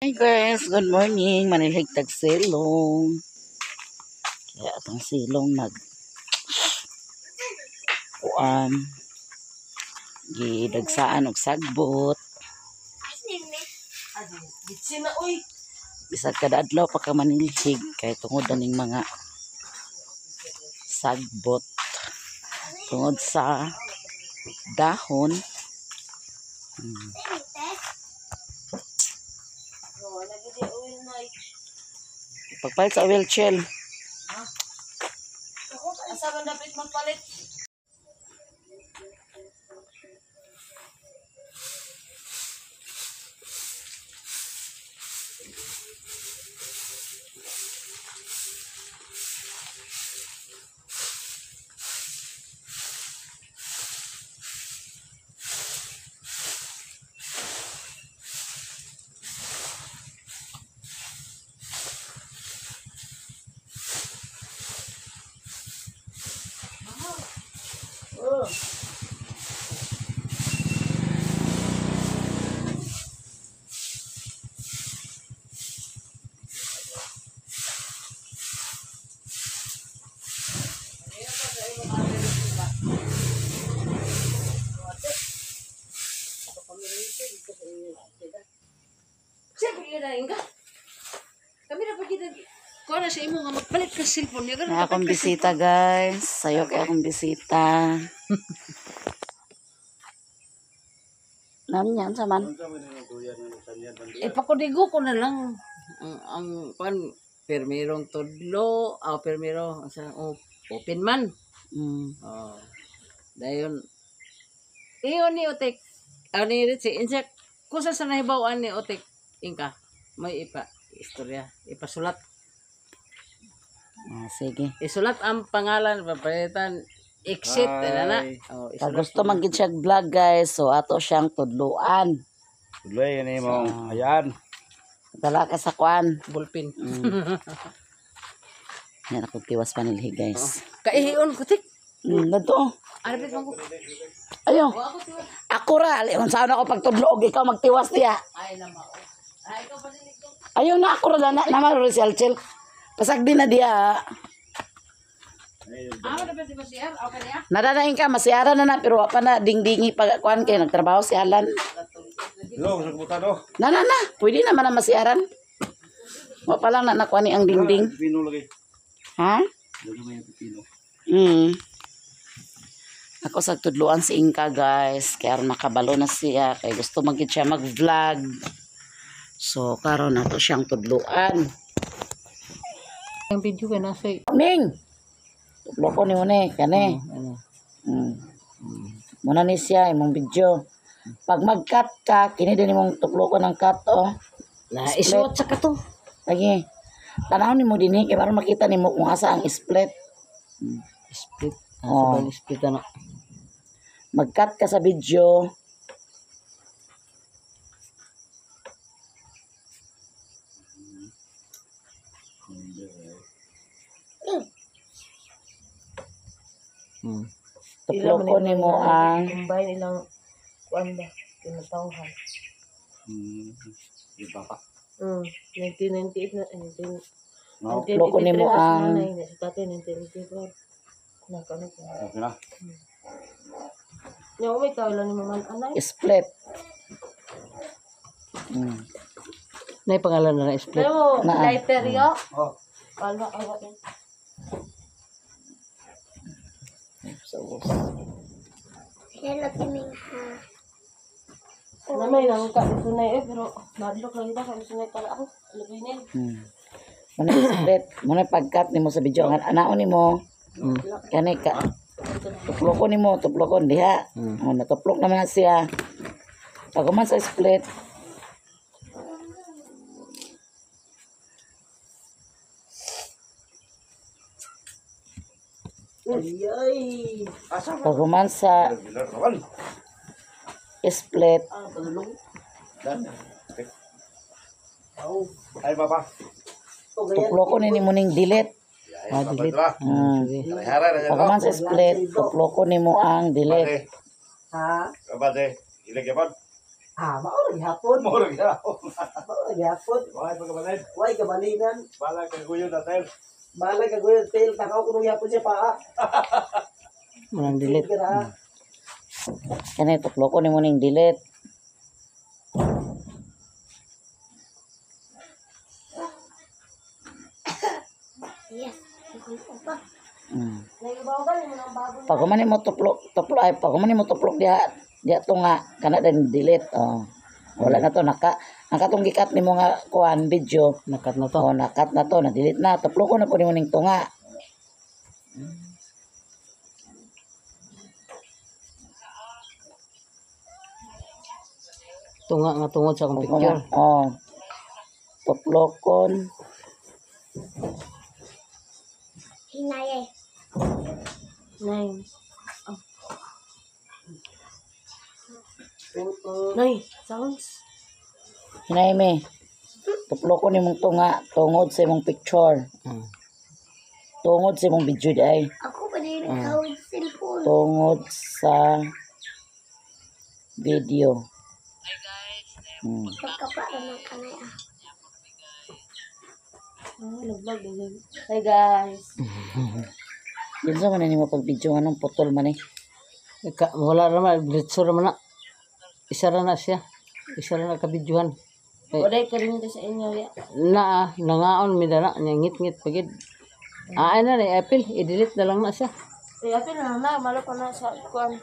Hi guys, good morning. Manilhigtag silong. Kaya itong silong kuan gidagsaan og sagbot. Bisag kada adlaw pa ka manilhig kay tungod aning mga sagbot tungod sa dahon. Pagpalit sa oil shell. Asa man dapat magpalit? Kami na pag kita ko na sa imo nga magpalit ka cellphone niya. Na akong bisita guys. Sayo kay akong bisita. Namin yan sa man. Pakudigo ko na lang ang pan permirong tudlo, permiro sa open man. Dayon. Iyon ni Otek. Ani rin si Insek. Kusa sa nahibawaan ni Otek Inka. May istorya. Ipasulat. Sige. Isulat ang pangalan, papalitan, exit, na. Pag gusto maging siya vlog guys, so ato siyang tudluan. Tudloy, yan mo. Ayan. Dala ka sa kuan. Bulpin. Yan ako tiwas panilhi guys. Kaihiyon ko, tik. Nato. Arapit mo ko. Ayo. Ako ra, kung saan ako pagtudlog, ikaw magtiwas diya. Ay, naman. Ay, ikaw pa din ito. Ayaw na ako ra na naman ro si Alchel. Pasag din na diya. Dapat di ba siya? Okay niya? Nadanain ka, masiara na na, pero wa pa na dingdingi pag kuan kay nagtrabaho si Alan. Lo, sa kubuta do. Na, pwede naman na masiaran. Wa pa lang na nakuha ni ang dingding. Pipino lagi. Ha? Lagi mo yung pipino. Ako sa tudluan si Inka guys. Kaya nakabalo na siya. Kaya gusto magit siya mag-vlog. So, karon nato siyang tudluan. Ang video ka nasa. Ming! Tudlo ko ni Mune. Kani. Muna ni siya, imong video. Pag mag-cut ka, kini din imong tuklo ko ng cut, oh. Isuot sa kato. Lagi. Tanaw ni mo din kaya para makita ni mo kung asa ang split. Split. Oh. Split na. Mag-cut ka sa video. Tuklo ko ni mo ang Combine ilang kuan ba? Tinatawhan. Iba ka. 1998 na. tuklo ko ni mo ang Sa tatay, 1984. Nakano ko. Okay na. Yung may tao lang yung mga anay. split. May pangalan na split. Na. Lighter yo. Oh. Pala awa eh. Hello, Timing ha. Namay nang ka dito na pero madlok lang kita kay sunay pala ako. Lubinin. Muna split. Muna pag-cut ni mo sa video. Anaon ni mo. Kani ka. Tuplok ko ni mo. Tuplok ko. Diha. Natuplok naman na siya. Pag man sa split. Pag man sa Bilar kawan. split. Dan. Okay. Ay, papa. Tuplok ko ni mo ning delete. Delete. Pag man sa split. Tuplok ko ni mo ang delete. Ha? Kabate. Ilag yapan. Maura gihapon. Mura ka. Maura gihapon. Why pagkabalin? Way kabalinan. Bala kang guyo natin. Balay ka goyo tail takaw kuno gihapon siya pa. Manang delete. Kani tuplok ko nimo ning delete. Yes. Apa? Pag man mo tuplok ay pag man mo tuplok diha tunga kana din delete. Wala na to nakatong gikat nimo nga kuan video. Nakat na to. Nakat na to, na delete na. Tuplok ko na po nimo ning tunga. Tunga nga tungod sa akong picture. Tuplokon. Hinaye. Nay, sounds. Hinay me. Tuplokon nimong tunga tungod sa imong picture. Tungod sa imong video ay. Ako pa din kawin sa cellphone. Tungod sa video. Pagkapara ng kanay ah. Hi guys. Yun sa man nimo pag video anong putol man eh. Wala naman, blitzo naman na. Isa ra na siya. Isa ra na kabidyohan. Wala ka rin sa inyo ya. Nangaon mi dana nya ngit-ngit pagid. Ano na Apple, i-delete na lang na siya. Kaya na malo pa na sa kuan.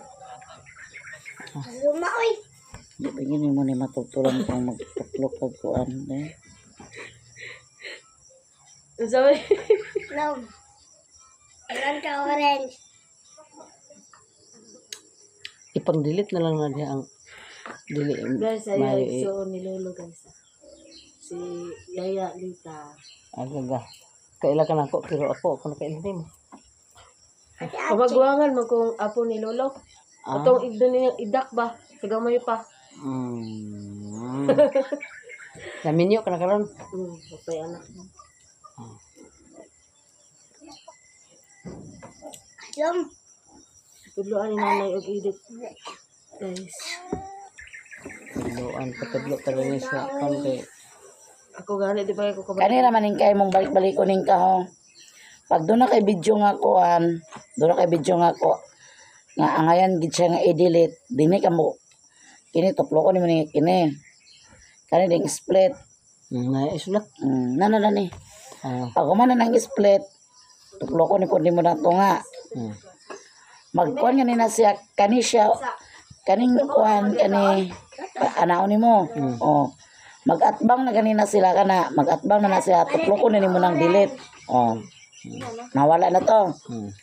Lumaoy. Di ba yun mo ni matutulan kung magtuplok pag kuan eh. Sabi. No. Ayan ka orange. Ipang-delete na lang na diya ang Guys, ayo may so ni Lolo guys. Si Yaya Lita. agaga. Kaila ka nako pero ako nakaila mo. Kapagwangan mo kung apo ni Lolo. Atong igdo niyang idak ba? Sa gamay pa. Naminyo ka na karon. Patay anak mo. Yum. Tudloan ni nanay og edit. Guys. Doan patudlo ka rin sa kay Ako gani di ba ako kabalik. Kanina maning kay mong balik-balik ko ning kaho. Pag doon na kay video nga kuan, doon na kay video nga ko nga angayan gid siya nga i-delete, dini ka mo kini tuplok ko nimo ni kini. Kani ding split. na isulat. Nana ni. Pag man nang split, tuplok ko ni pud nimo na tunga. Magkuan nga na siya kani siya kaning kuan kani anaon nimo. Mag-atbang na ganina sila kana, mag-atbang na siya, tuplok ko na nimo nang delete. Nawala na to.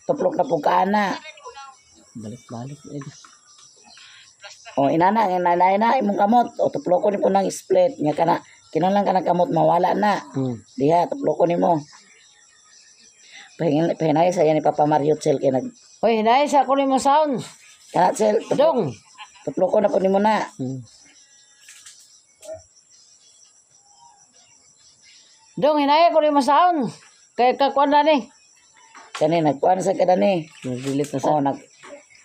Tuplok na pug kaana. Balik-balik Inana imong kamot. Tuplok ko ni po nang split nya kana kinahanglan ka ng kamot mawala na. Diha tuplok ko nimo. Pahinay sa ni Papa Mario Chel kay nag Hoy, hinay sa ko nimo sound. kana Chel Dong. tuplok ko na po nimo na. Dong, hinay ko nimo sound. Kay kakuan na ni. Kani nagkuan sa kada ni. Delete na sa. Nag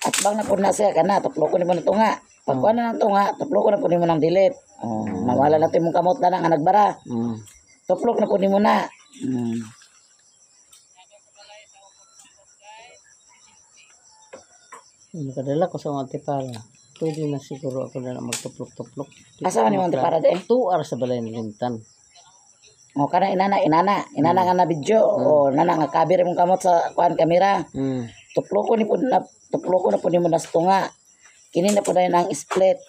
atbang na po na siya kana tuplok ko nimo na tunga. Pagkuan na ng tunga, tuplok ko na po nimo nang delete. Nawala na to imong kamot na nga nagbara. Tuplok na po nimo na. Nakadala ko sa mga tipara. Pwede na siguro ako na magtuplok-tuplok. Asa man imong para de? 2 hours sa balay ni Lintan. Kana inana nga na video nana nga kabir imong kamot sa kuan kamera. Tuplok ko na po nimo na sa tunga. Kini na po na ang split.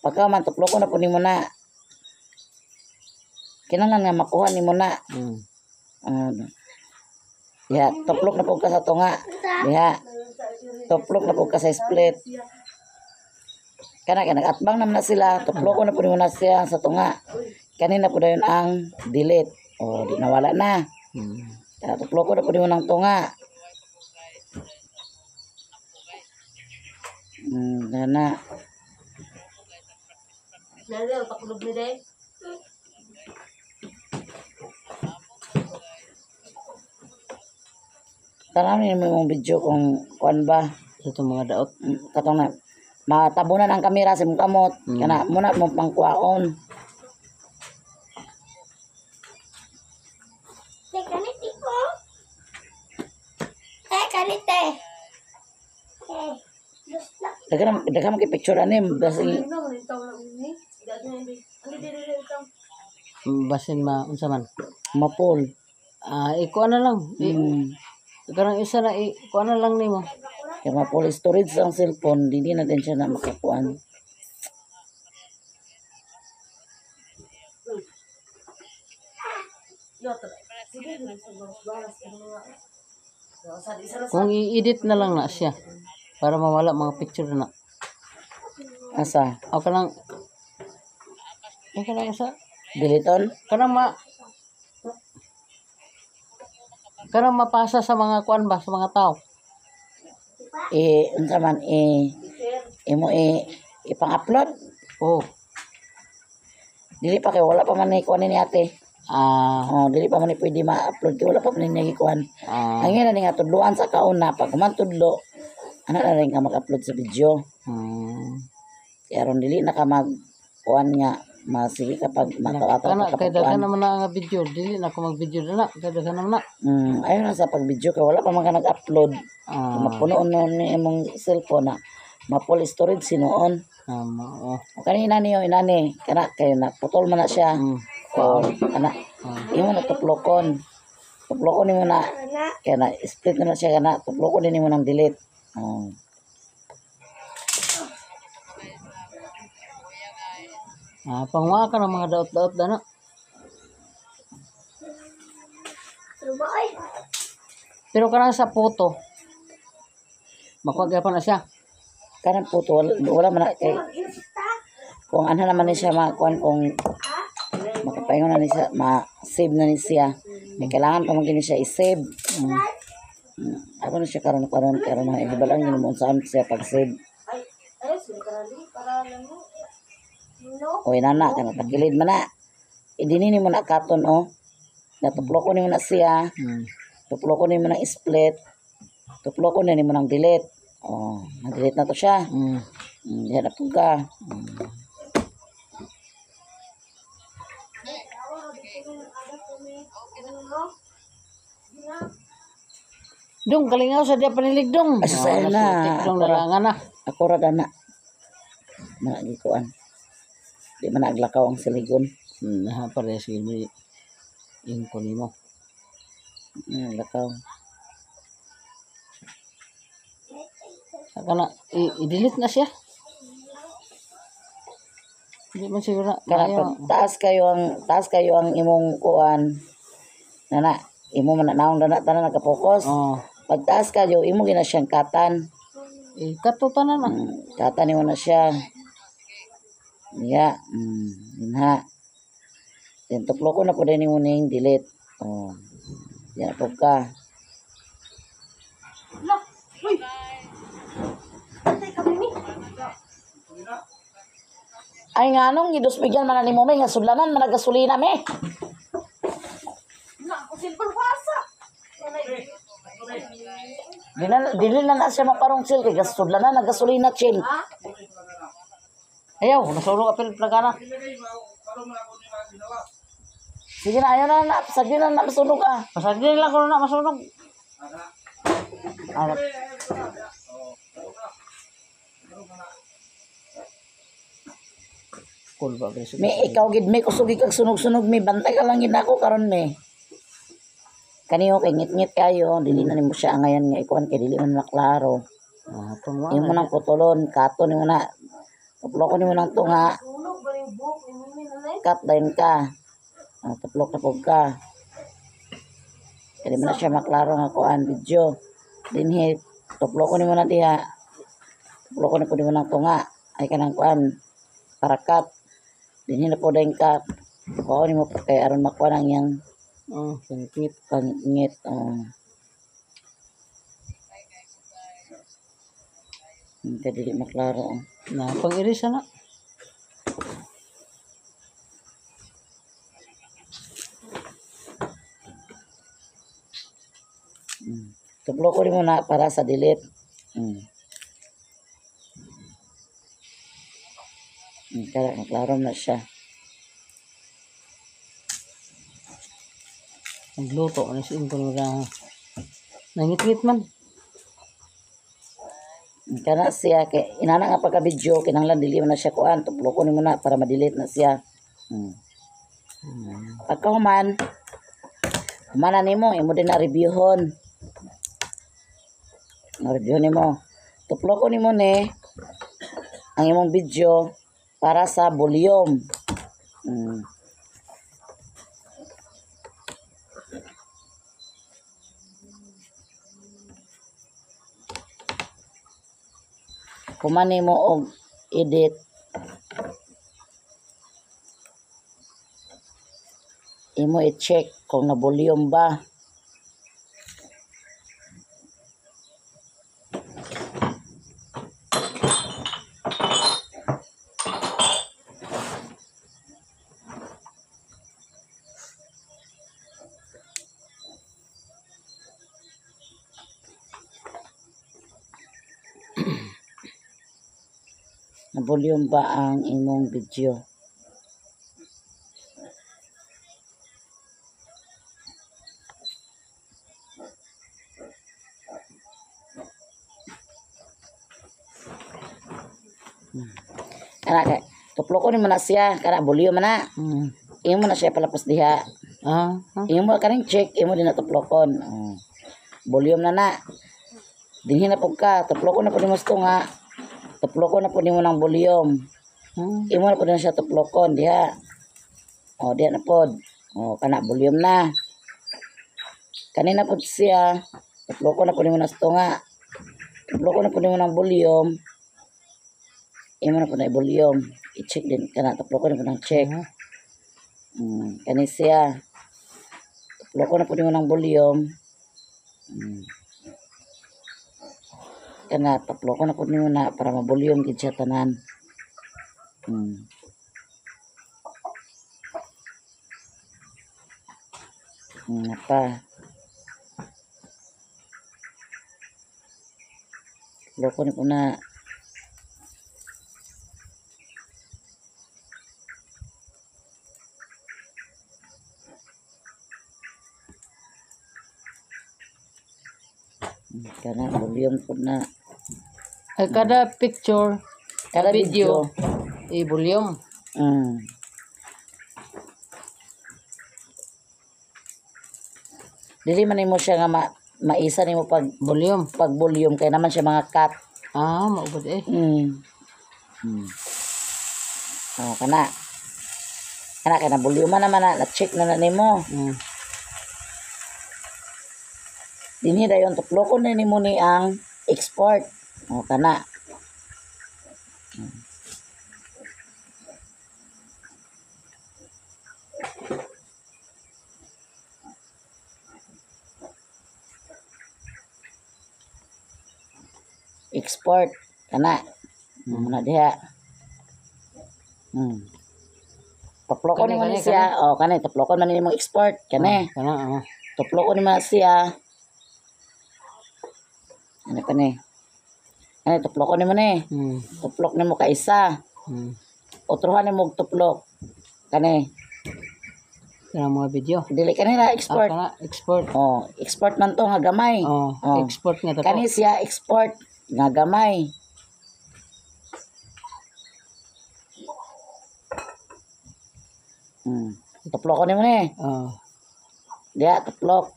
Pagka man tuplok ko na po nimo na. Kinahanglan nga makuha nimo na. Tuplok na po ka sa tunga. Tuplok na po ka sa split. Kana atbang naman na sila. Tuplok ko na po nimo na siya sa tunga. Kanina po dayon ang delete. Di nawala na. Tuplok ko na po nimo ng tunga. Gana. Nalo pakulog ni day. Tanaw ni mo yung video kung kuan ba Ito mga daot. katong na matabunan ang kamera sa imong kamot. Kana muna mo pangkuhaon. Kanite ko. Kanite. Just lang. Daghang kay picture ani basi Basin unsa man. mapol. Iko na lang. Mm. Karang isa na iko na lang nimo. Kaya mapol storage ang cellphone, hindi na din siya na makakuan. Kung i-edit na lang na siya para mawala mga picture na. Asa? O kanang isa Diliton? kanang mapasa sa mga kuan ba sa mga tao. Unsa man imo ipang-upload? Oh. Dili pa kay wala pa man ni kuan ni ate. Dili pa man ni pwede ma-upload kay wala pa man ni kuan. Ang nga ni nga tudloan sa kauna pag man tudlo ana na rin ka mag-upload sa video. Kaya ron dili na ka mag kuan nga masige kapag matawa-tawa Kana ka kay kapag daghan kuan. naman na nga video, dili na ko mag-video na kay daghan naman na. Ayun na sa pag-video kay wala pa man ka nag-upload. Mapuno na ni imong cellphone na mapol storage sinuon. Oo. O kanina niyo inani kana kay naputol man na siya. O kana imo na tuplokon. Tuplokon nimo na kaya na split na siya kana tuplokon din nimo nang delete. Pangwa ka ng mga daot-daot na. Lumaoy. Pero kanang sa photo, makuha pa na siya. Kanang puto wala man na kay kung ano naman ni siya makuan kung makapaingon na ni siya ma-save na ni siya. May kailangan pa man gini siya i-save. Ako na siya karon na ibalang yun mo saan siya pag-save. O inana kana tagilid man na. Idini mo na katon Natuplokon nimo na siya. Tuplokon nimo na split. Tuplokon na nimo nang delete. Na-delete na to siya. Yan na po ka. Dong, kalingaw sa dia panilig dong. Asa na. Dong narangan na. Ako ra dana. Managikuan. Di man naglakaw ang siligon. Parehas yun mo yung kunin mo. Lakaw. Saka na, i-delete na siya. Hindi man siguro na. Kana pag taas kayo ang imong kuan. Nana, imo man naong dana tanan naka-focus. Pag taas kayo, imo gina siyang katan. Katutan na na. Katan nimo na siya. Niya, inha. Then tuplo ko na po din nimo ning delete. Yan po ka. Ay nga nung gidos bigyan man ni mo may nga sudlanan man nagasolina me. Dili na siya maparong chill kay gasudlanan nagasolina chill. Ayaw, nasulong apel plagana. Sige na ayaw na sagdi na masunog ah. Pasagdi lang ko na masunog. Ano? Cool ba guys? May ikaw gid may kusog kag sunog-sunog may bantay ka lang gid ako karon me. Kaniyo kay ngit-ngit kayo, dili na nimo siya ngayon nga ikuan kay dili man maklaro. Imo nang putulon, katon nimo na. Tuplok nimo nang tunga. Cut down ka. Tuplok na pug ka. Kaya mo na siya maklaro nga kuan video. Dinhi tuplok nimo na diha. Tuplok na pud nimo nang tunga. Ay kanang kuan para cut. Dinhi na pud ang cut. Kuha nimo kay aron makuha nang yang pangit. Hindi dili maklaro. Na pang-iris na. Tuplok ko rin muna para sa delete. Kaya naklaro na siya. Nagluto, ano si Inko nila. Nangit-ngit man. Kana siya kay inana nga pagka-video kinahanglan dili man na siya kuan tuplokon nimo na para ma-delete na siya. Pagka human humana nimo imo din na reviewhon. Na-review nimo. Tuplokon nimo ni ang imong video para sa volume. Kumani mo og edit imo i-check kung na volume ba. Na volume ba ang imong video. Kana kay tuplokon nimo na siya kana volume na. Imo na siya palapos diha. Imo kaning check imo din na tuplokon. Volume na. Dinhi na pud ka tuplokon na pud nimo nga. Tuplokon na po nimo ng volume. Imo na po na siya tuplokon diha. Diha na po. Kana volume na. Kanina po siya. Tuplokon na po nimo na nga. Tuplokon na po nimo ng volume. Imo na po na volume. I-check din. Kana tuplokon na po ng check. Kani siya. Tuplokon na po nimo ng volume. Kana taplo ko na po nimo na para ma-volume gid siya tanan. Apa? Loko ni po na. Kana volume po na. Ay, kada picture, Kada video. i-volume. Dili man nimo siya nga maisa nimo pag Volume. volume kay naman siya mga cut. Maubod eh. Kana. Kana kay na volume naman na check na nimo. Dinhi dayon tuplokon na nimo ni ang export. Kana. Export kana. Muna diha. Tuplokon nimo ni siya. Kani tuplokon man nimo export kani. Kana, Tuplokon nimo siya. Ano pa ni? Ano, tuplokon nimo ni. Tuplok nimo ka isa. Otruhan nimo og tuplok. Kani. Kana mga video. Dili kanila export. Kana, export. Export man to nga gamay. Export nga to. Kani siya export nga gamay. Tuplokon nimo ni. Diya tuplok.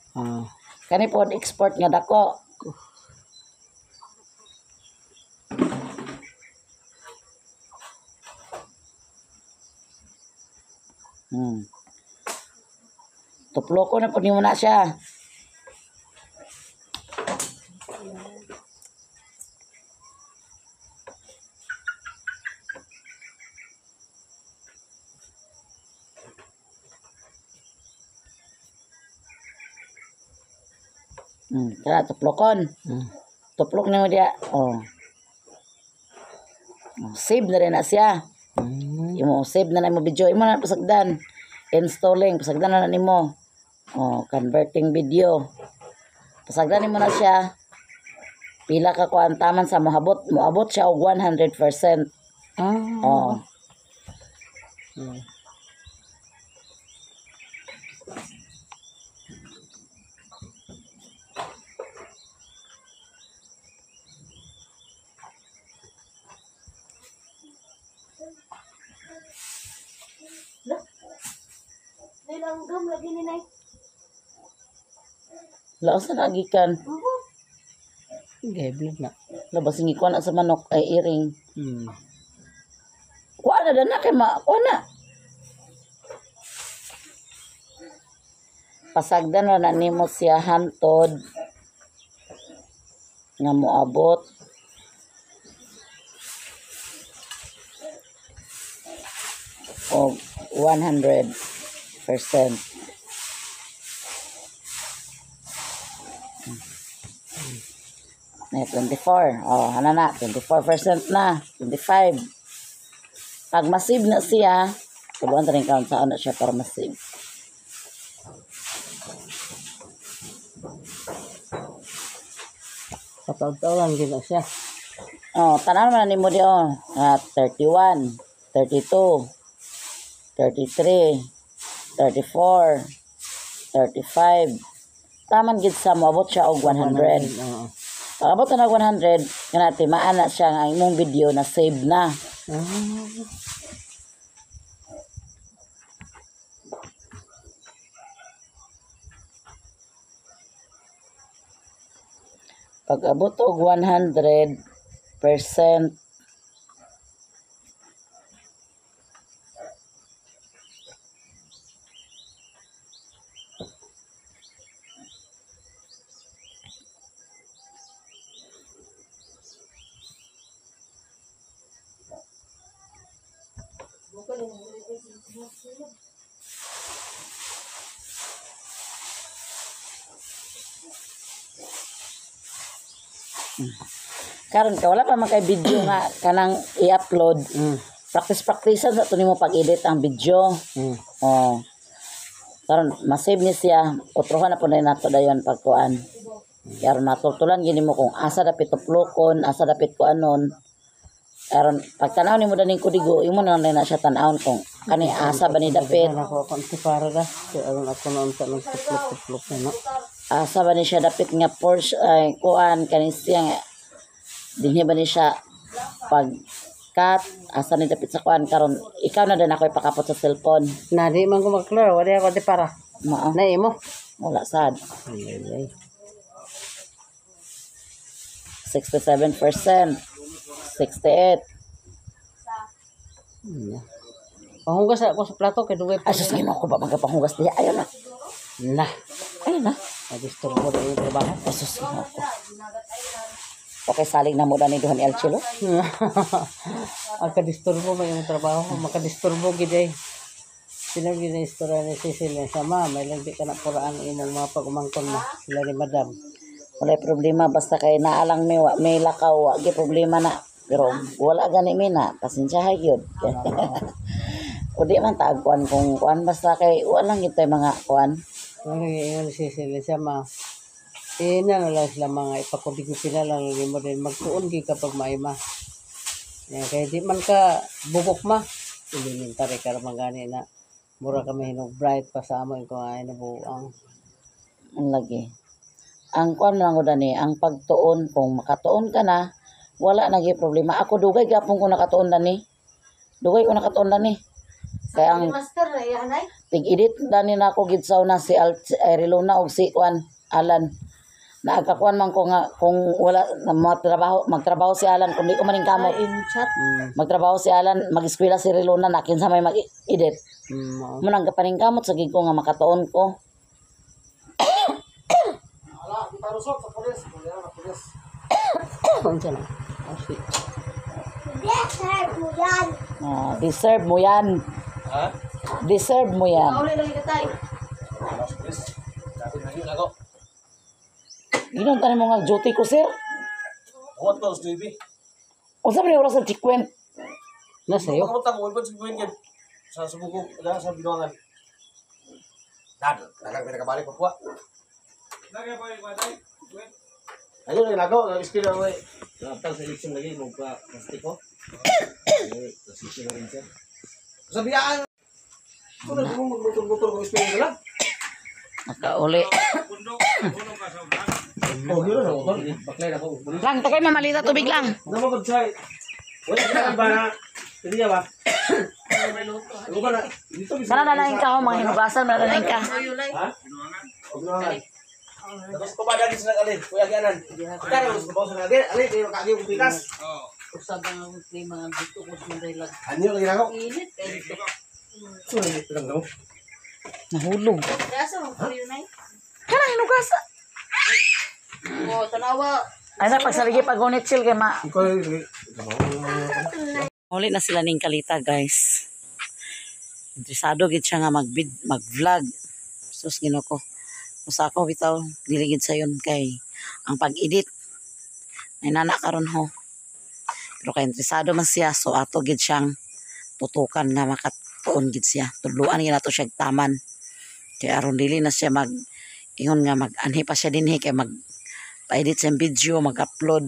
Kani pod export nga dako. Tuplokon na po nimo na siya. Kaya tuplokon. Tuplok nimo dia. Save na rin na siya. Imo save na mo video. Imo na pasagdan. Installing pasagdan na nimo. Converting video. Pasagdan nimo na siya. Pila ka kuan taman sa moabot siya og 100%. Hmm. Nilanggam lagi ni Nay. Laos na nagikan. Gablog na. Labas ng ikuan na sa manok ay iring. Hmm. Kuha na dana kay kuha na. Pasagdan na nimo siya hantod nga moabot og 100%. Na 24. Oh, ano na? 24% na. 25. Pag masib na siya, tubuan rin count saan na siya para masib. Pataw-taw gina siya. Oh, tanan man nimo di oh. 31, 32, 33, 34, 35. Taman gid sa moabot siya og 100. Oo. Pag abot na 100, kana timaan na siya nga imong video na save na. Pag abot og 100%, karon ka wala pa man kay video nga kanang i-upload. Practice-practicean sa to nimo pag-edit ang video. Oh. Karon ma-save ni siya, utrohan na po na nato dayon pagkuan. Karon matutulan gini mo kung asa dapit tuplokon, asa dapit kuanon. Karon pagtanaw nimo daning kudigo, imo na lang na siya tan-awon kung kani asa ba ni dapit. Ako konti para da. Kaya aron ako noon sa nagtuplok-tuplok na no. Asa ba ni siya dapit nga Porsche ay kuan kani siya nga dinhi ba ni siya pag cut asa ni dapit sa kuan karon ikaw na din ako ipakapot sa cellphone. Na di man ko maklaro, wala ako di para. Mao Na imo. wala sad. Ay. 67%, 68. Panghugas ako sa plato kay duway pa. Ay, sus, ginawa ko ba magkapangugas diya? Ayaw na. Na. Ayaw na. Nadisturbo na yung trabaho. Ay, sus, ginawa ko. Okay, saling na mo na ni Duhan El Chilo. Ang kadisturbo mo yung trabaho. Makadisturbo giday. Sila gina-istorya ni Cecilia sama. May lang di ka na puraan imong mga pag-umangkon mo. Sila ni Madam. Wala problema. Basta kay naalang may lakaw. Wagi problema na. Pero wala gani mina. Pasensyahay yun. O di man taagkuan kung kuan. Basta kay walang ito yung mga kuan. Kung nag-iingon ni Cecilia sama. Na lang sila mga ipakudigupin na lang mo din magtuon kay kapag maima. Kaya di man ka bugok ma. Ilimentary ka naman gani na mura kami hinog bright pa sa amo kung ay nabuang. Ang lagi. Ang kuan lang ko dani, ang pagtuon kung makatuon ka na, wala nagi problema. Ako dugay gapon ko nakatuon dani. Dugay ko nakatuon dani. Kaya ang Master na yan ay. tig-edit dani na ako gid na si Arilona og si kuan Alan. Naagkakuan man ko nga kung wala na magtrabaho si Alan kung di ko maning kamot. In chat. Magtrabaho si Alan, mag-eskwela si Arilona na kinsa may mag-edit. Mo nang gapaning kamot sa gid ko nga makatuon ko. Ala, di parusot sa pulis. Kuya na pulis. Unsa na? Yes, sir. Buyan. Deserve mo yan. Ha? Deserve mo yan. Mauli lagi ka tayo. Alas, please. Dati na yun ako. Ginon tanin mo nga duty ko, sir. What calls, baby? O sabi ni oras sa chikwent. Nasa iyo. Pagkamutan mo, ibang sigawin yan. Sa subukong, sa binuangan. Dad, nakabalik pa po. Ayun, yung nagaw, nag-skill na ako eh. Nakapal sa election lagi, magpa-plastic ko. Nasisyo na rin siya. Sabihan! Ito na kung magmotor-motor kung spinning ka lang. Nakauli. Oh, yun na motor. Baklay na ko. Lang, takay mamalita tubig lang. Naman ko sa. Wala ka ba na? Hindi ba? Ano ba na? Dito Manananain ka ho, mga hinugasan, manananain ka. Ha? Pagnuhangan. Tapos kumadagi sa nag-alin. Kuya Gianan. Kaya gusto ko sa nag-alin. Alin, kayo kagi yung pikas. Usab ang mga dito ko sa daylag. Ano yung ginagawa? Init kay dito. So, ito lang daw. Nahulog. Kaso, tuloy na eh. Kana hinugasan. Oo, tanawa. Ay na, pagsaligi pag-unit chill kay ma. Ikaw yung... Uli na sila ning kalita, guys. Interesado gid siya nga mag-vlog. Sus ginoko. Usa ako bitaw diligid sa yon kay ang pag-edit ay nana karon ho. Pero kay interesado man siya, so ato gid siyang tutukan nga makatuon gid siya. Tuluan gid nato siya taman. Kay aron dili na siya ingon nga mag-anhi pa siya dinhi kay pa-edit sa video, mag-upload.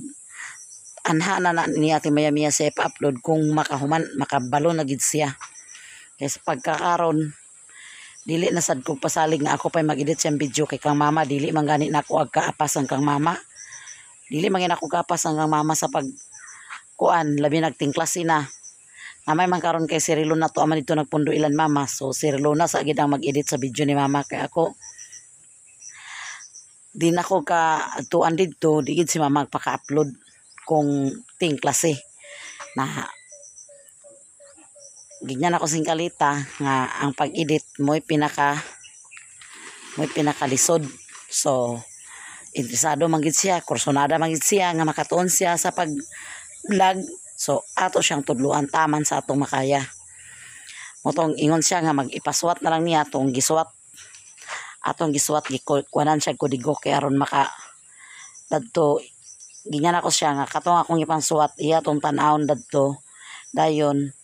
Anha na niya ti maya-maya siya pa-upload kung makabalo na gid siya. Kaya sa pagkakaroon, dili na sad ko pasalig nga ako pa'y mag-edit sa video kay kang mama, dili man gani na ako agkaapas ang kang mama. Dili man ako kaapas ang kang mama sa pagkuan, labi nagtingklase na. Namay man karon kay Cirilo na to, aman dito nagpundo ilan mama. So Cirilo na sa gid ang mag-edit sa video ni mama kay ako. Di na ko ka tuan dito, di gid si mama magpaka-upload kung tingklase na ganyan ako sing kalita nga ang pag-edit mo'y pinakalisod. So interesado man gid siya, kursonada man gid siya nga makatuon siya sa pag-vlog. So ato siyang tudluan taman sa atong makaya. Motong ingon siya nga mag-ipaswat na lang niya atong giswat. Atong giswat gikuanan siya kodigo kay aron maka dadto. Ganyan ako siya nga katong akong ipangsuwat iya tong tan-awon dadto. Dayon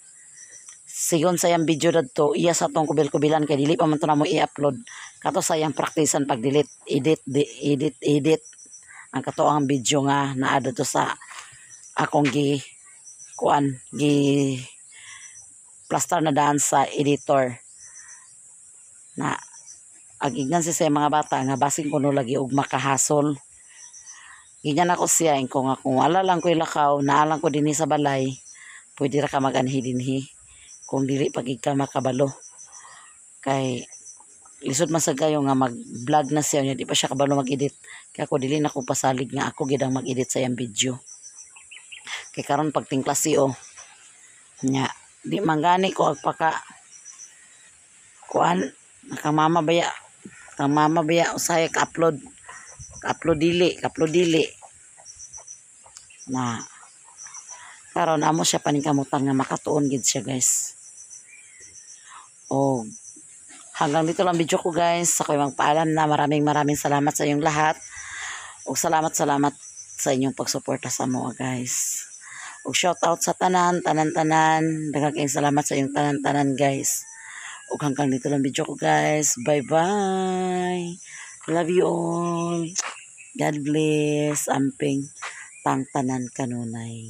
sigon sa yang video dadto iya sa tong kubil-kubilan kay dili pa man to na mo i-upload. Kato sa yang praktisan pag edit ang kato ang video nga naa dito sa akong gi plaster na daan sa editor na agignan siya sa mga bata nga basing kuno lagi og makahasol. Ganyan ako siya kung wala lang ko ilakaw naalang ko dinhi sa balay pwede ra ka mag-anhi dinhi kung dili pag ka makabalo kay lisod man sa kayo nga mag-vlog na siya di pa siya kabalo mag-edit kaya ako dili na ko pasalig nga ako gid ang mag-edit sa iyang video kay karon pag tingklase nya di mangani ko agpaka kuan kang mama baya usay ka-upload dili na karon amo siya paningkamutan nga makatuon gid siya, guys. O hanggang dito lang video ko, guys. Ako'y magpaalam na maraming salamat sa inyong lahat. O salamat sa inyong pagsuporta sa mga, guys. O shout out sa tanan. Daghang kayong salamat sa inyong tanan, guys. O hanggang dito lang video ko, guys. Bye-bye. Love you all. God bless. Amping tang tanan kanunay.